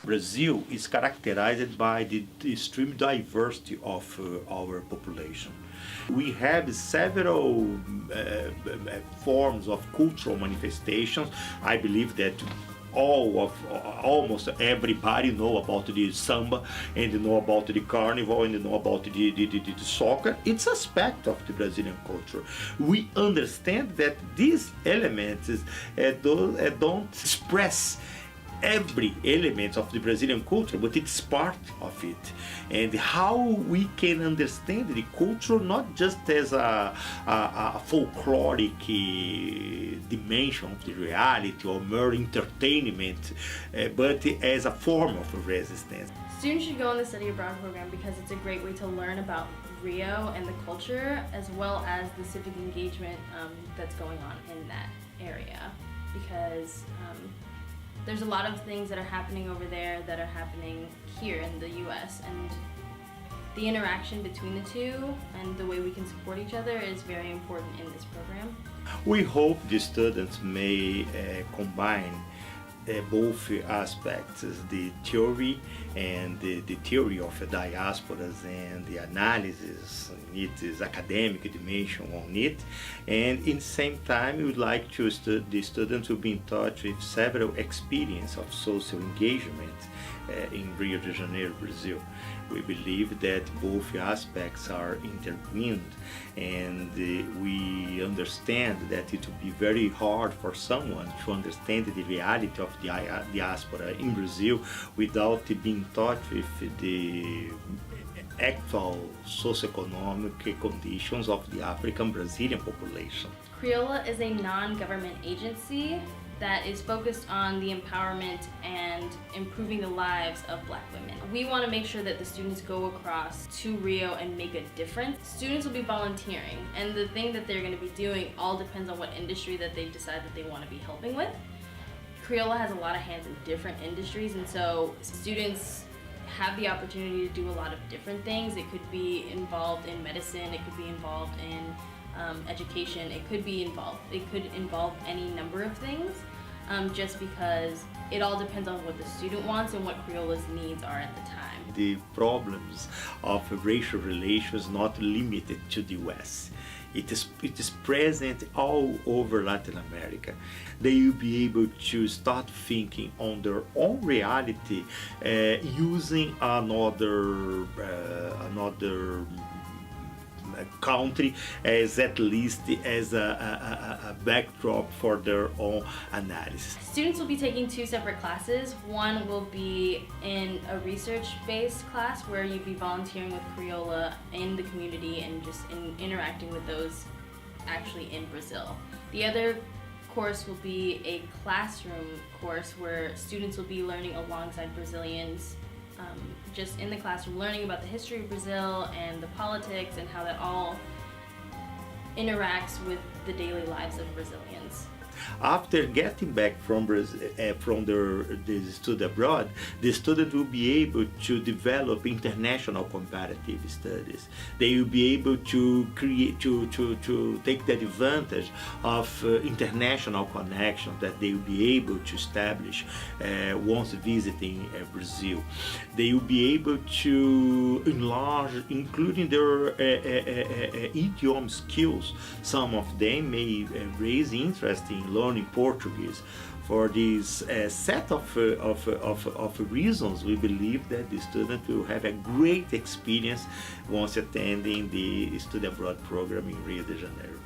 Brazil is characterized by the extreme diversity of our population. We have several forms of cultural manifestations. I believe that almost everybody know about the samba, and know about the carnival, and know about the soccer. It's aspect of the Brazilian culture. We understand that these elements don't express every element of the Brazilian culture, but it's part of it. And how we can understand the culture not just as a folkloric dimension of the reality or mere entertainment, but as a form of resistance. Students should go on the study abroad program because it's a great way to learn about Rio and the culture, as well as the civic engagement that's going on in that area, because there's a lot of things that are happening over there that are happening here in the U.S., and the interaction between the two and the way we can support each other is very important in this program. We hope the students may combine both aspects, the theory and the theory of diasporas and the analysis, its academic dimension on it, and in the same time we would like to the students to be in touch with several experiences of social engagement in Rio de Janeiro, Brazil. We believe that both aspects are intertwined, and we understand that it will be very hard for someone to understand the reality of the diaspora in Brazil without being in touch with the actual socioeconomic conditions of the African Brazilian population. CRIOLA is a non-government agency that is focused on the empowerment and improving the lives of Black women. We want to make sure that the students go across to Rio and make a difference. Students will be volunteering, and the thing that they're going to be doing all depends on what industry that they decide that they want to be helping with. CRIOLA has a lot of hands in different industries, and so students have the opportunity to do a lot of different things. It could be involved in medicine, it could be involved in education, it could involve any number of things, just because it all depends on what the student wants and what CRIOLA's needs are at the time. The problems of racial relations not limited to the US. It is present all over Latin America. They will be able to start thinking on their own reality using another country as at least as a backdrop for their own analysis. Students will be taking two separate classes. One will be in a research-based class where you'll be volunteering with CRIOLA in the community and just interacting with those actually in Brazil. The other course will be a classroom course where students will be learning alongside Brazilians, just in the classroom, learning about the history of Brazil and the politics and how that all interacts with the daily lives of Brazilians. After getting back from Brazil, from the study abroad, the student will be able to develop international comparative studies. They will be able to create, to take the advantage of international connections that they will be able to establish once visiting Brazil. They will be able to enlarge, including their idiom skills. Some of them may raise interest in learning Portuguese. For this set of reasons, we believe that the student will have a great experience once attending the study abroad program in Rio de Janeiro.